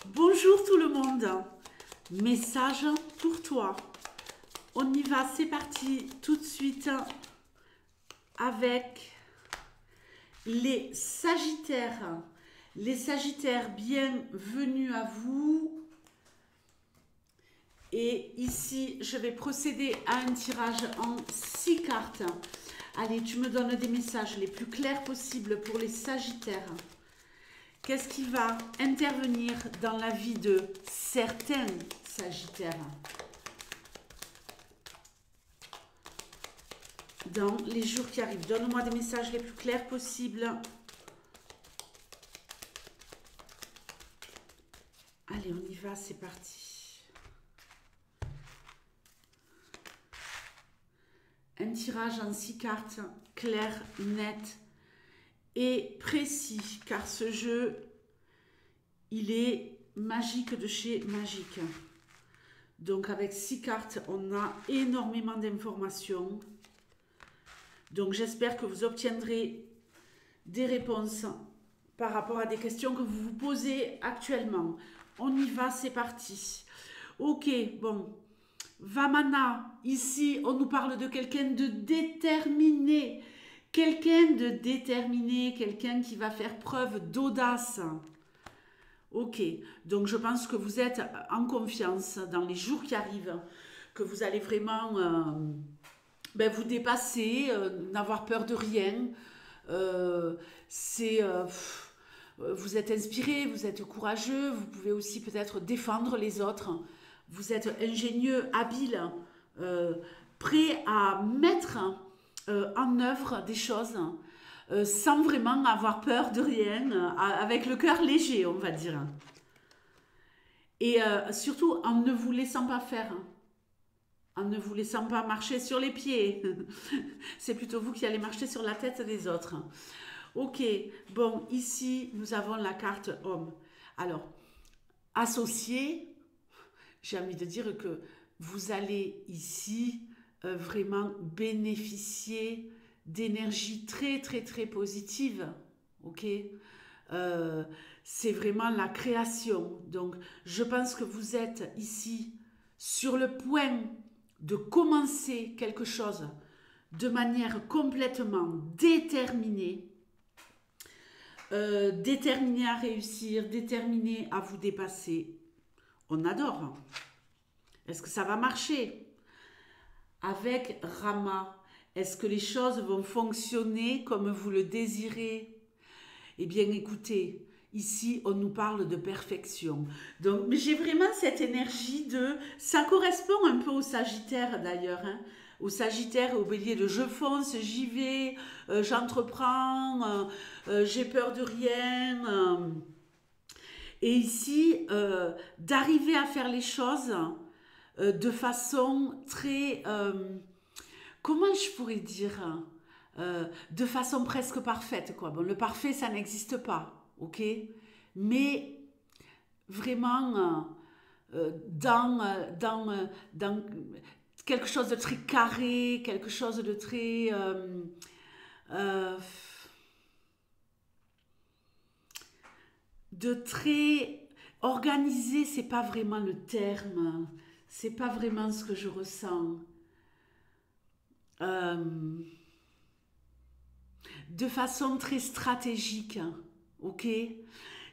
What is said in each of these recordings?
Bonjour tout le monde, message pour toi. On y va, c'est parti tout de suite avec les Sagittaires. Les Sagittaires, bienvenue à vous. Et ici, je vais procéder à un tirage en 6 cartes. Allez, tu me donnes des messages les plus clairs possibles pour les Sagittaires. Qu'est-ce qui va intervenir dans la vie de certains Sagittaires dans les jours qui arrivent? Donne-moi des messages les plus clairs possibles. Allez, on y va, c'est parti. Un tirage en 6 cartes, clair, net et précis, car ce jeu, il est magique de chez Magique. Donc avec 6 cartes, on a énormément d'informations. Donc j'espère que vous obtiendrez des réponses par rapport à des questions que vous vous posez actuellement. On y va, c'est parti. Ok, bon. Vamana, ici, on nous parle de quelqu'un de déterminé. Quelqu'un de déterminé, quelqu'un qui va faire preuve d'audace. Ok, donc je pense que vous êtes en confiance dans les jours qui arrivent, que vous allez vraiment vous dépasser, n'avoir peur de rien. Vous êtes inspiré, vous êtes courageux, vous pouvez aussi peut-être défendre les autres. Vous êtes ingénieux, habile, prêt à mettre en œuvre des choses sans vraiment avoir peur de rien, avec le cœur léger, on va dire. Et surtout en ne vous laissant pas faire, en ne vous laissant pas marcher sur les pieds. C'est plutôt vous qui allez marcher sur la tête des autres. Ok, bon, ici, nous avons la carte homme. Alors, associé, j'ai envie de dire que vous allez ici vraiment bénéficier d'énergie très très très positive, ok. C'est vraiment la création. Donc je pense que vous êtes ici sur le point de commencer quelque chose de manière complètement déterminée, déterminée à réussir, déterminée à vous dépasser. On adore. Est-ce que ça va marcher? Avec Rama, est-ce que les choses vont fonctionner comme vous le désirez? Eh bien, écoutez, ici, on nous parle de perfection. Donc, mais j'ai vraiment cette énergie de... Ça correspond un peu au Sagittaire, d'ailleurs, hein, au Sagittaire et au Bélier de je fonce, j'y vais, j'entreprends, j'ai peur de rien. Et ici, d'arriver à faire les choses de façon très... comment je pourrais dire de façon presque parfaite, quoi. Bon, le parfait, ça n'existe pas, ok? Mais vraiment dans quelque chose de très carré, quelque chose de très... de très organisé, c'est pas vraiment le terme, c'est pas vraiment ce que je ressens. De façon très stratégique, ok?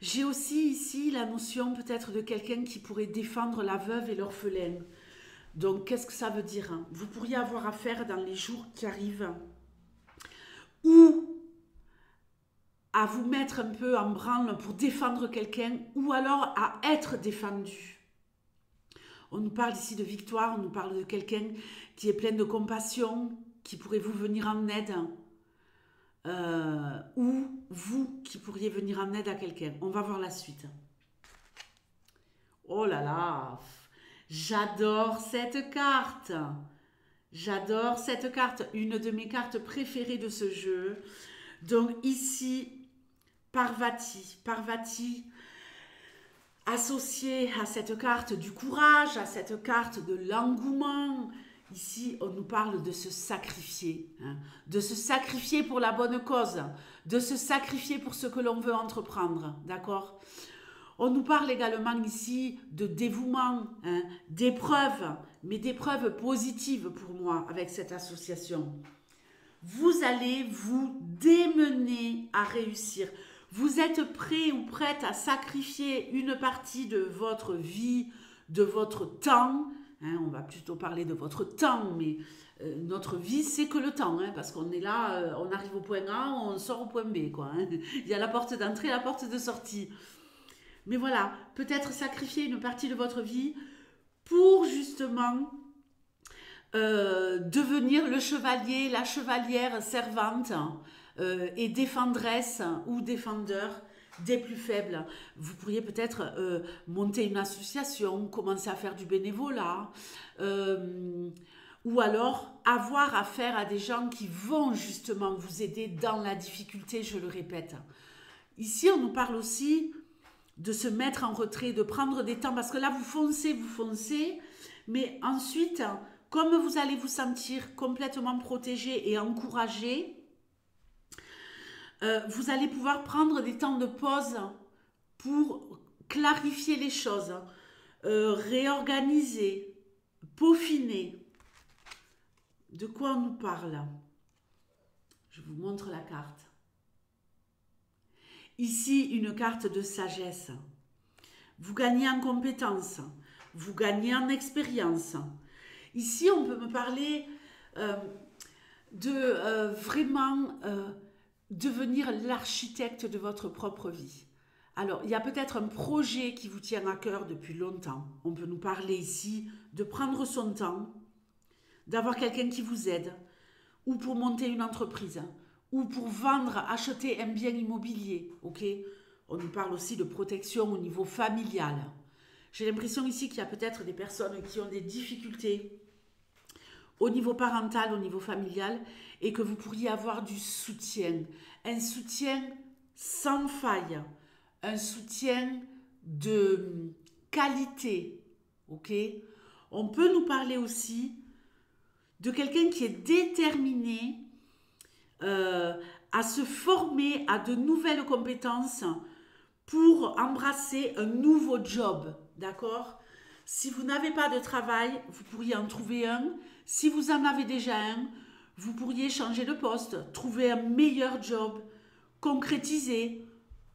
J'ai aussi ici la notion peut-être de quelqu'un qui pourrait défendre la veuve et l'orphelin. Donc, qu'est-ce que ça veut dire? Vous pourriez avoir affaire dans les jours qui arrivent ou à vous mettre un peu en branle pour défendre quelqu'un ou alors à être défendu. On nous parle ici de victoire, on nous parle de quelqu'un qui est plein de compassion, qui pourrait vous venir en aide. Ou vous qui pourriez venir en aide à quelqu'un. On va voir la suite. Oh là là, j'adore cette carte. J'adore cette carte, une de mes cartes préférées de ce jeu. Donc ici, Parvati. Parvati, associée à cette carte du courage, à cette carte de l'engouement. Ici, on nous parle de se sacrifier, hein, de se sacrifier pour la bonne cause, de se sacrifier pour ce que l'on veut entreprendre, d'accord? On nous parle également ici de dévouement, hein, d'épreuves, mais d'épreuves positives pour moi avec cette association. Vous allez vous démener à réussir. Vous êtes prêt ou prête à sacrifier une partie de votre vie, de votre temps. Hein, on va plutôt parler de votre temps, mais notre vie, c'est que le temps. Hein, parce qu'on est là, on arrive au point A, on sort au point B. Quoi, hein. Il y a la porte d'entrée, la porte de sortie. Mais voilà, peut-être sacrifier une partie de votre vie pour justement devenir le chevalier, la chevalière servante et défendresse ou défendeur des plus faibles. Vous pourriez peut-être monter une association, commencer à faire du bénévolat, ou alors avoir affaire à des gens qui vont justement vous aider dans la difficulté, je le répète. Ici, on nous parle aussi de se mettre en retrait, de prendre des temps, parce que là, vous foncez, mais ensuite, comme vous allez vous sentir complètement protégé et encouragé, vous allez pouvoir prendre des temps de pause pour clarifier les choses, réorganiser, peaufiner. De quoi on nous parle? Je vous montre la carte. Ici, une carte de sagesse. Vous gagnez en compétences, vous gagnez en expérience. Ici, on peut me parler de vraiment devenir l'architecte de votre propre vie. Alors, il y a peut-être un projet qui vous tient à cœur depuis longtemps. On peut nous parler ici de prendre son temps, d'avoir quelqu'un qui vous aide, ou pour monter une entreprise, ou pour vendre, acheter un bien immobilier. Ok ? On nous parle aussi de protection au niveau familial. J'ai l'impression ici qu'il y a peut-être des personnes qui ont des difficultés au niveau parental, au niveau familial, et que vous pourriez avoir du soutien. Un soutien sans faille, un soutien de qualité. Ok ? On peut nous parler aussi de quelqu'un qui est déterminé à se former à de nouvelles compétences pour embrasser un nouveau job, d'accord? Si vous n'avez pas de travail, vous pourriez en trouver un. Si vous en avez déjà un, vous pourriez changer de poste, trouver un meilleur job, concrétiser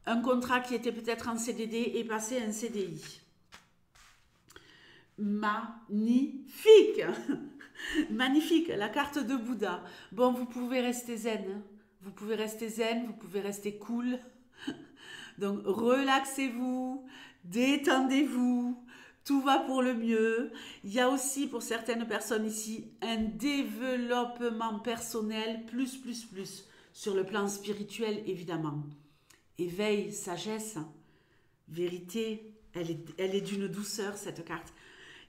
un contrat qui était peut-être en CDD et passer un CDI. Magnifique! Magnifique, la carte de Bouddha. Bon, vous pouvez rester zen. Vous pouvez rester zen, vous pouvez rester cool. Donc, relaxez-vous, détendez-vous. Tout va pour le mieux. Il y a aussi pour certaines personnes ici un développement personnel plus sur le plan spirituel évidemment. Éveil, sagesse, vérité, elle est d'une douceur cette carte.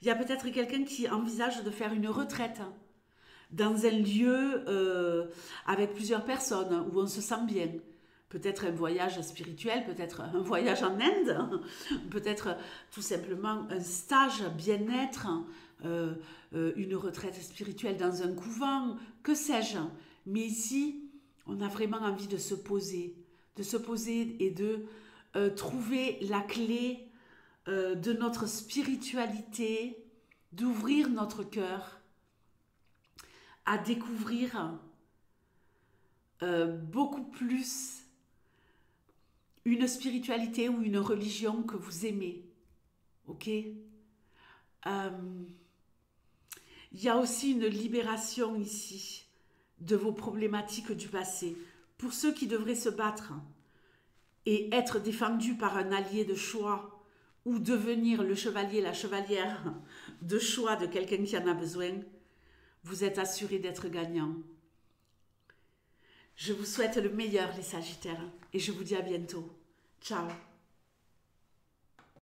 Il y a peut-être quelqu'un qui envisage de faire une retraite dans un lieu avec plusieurs personnes où on se sent bien. Peut-être un voyage spirituel, peut-être un voyage en Inde, peut-être tout simplement un stage bien-être, une retraite spirituelle dans un couvent, que sais-je. Mais ici, on a vraiment envie de se poser et de trouver la clé de notre spiritualité, d'ouvrir notre cœur à découvrir beaucoup plus une spiritualité ou une religion que vous aimez. Ok ? Il y a aussi une libération ici de vos problématiques du passé. Pour ceux qui devraient se battre et être défendus par un allié de choix ou devenir le chevalier, la chevalière de choix de quelqu'un qui en a besoin, vous êtes assurés d'être gagnant. Je vous souhaite le meilleur, les Sagittaires, et je vous dis à bientôt. Ciao.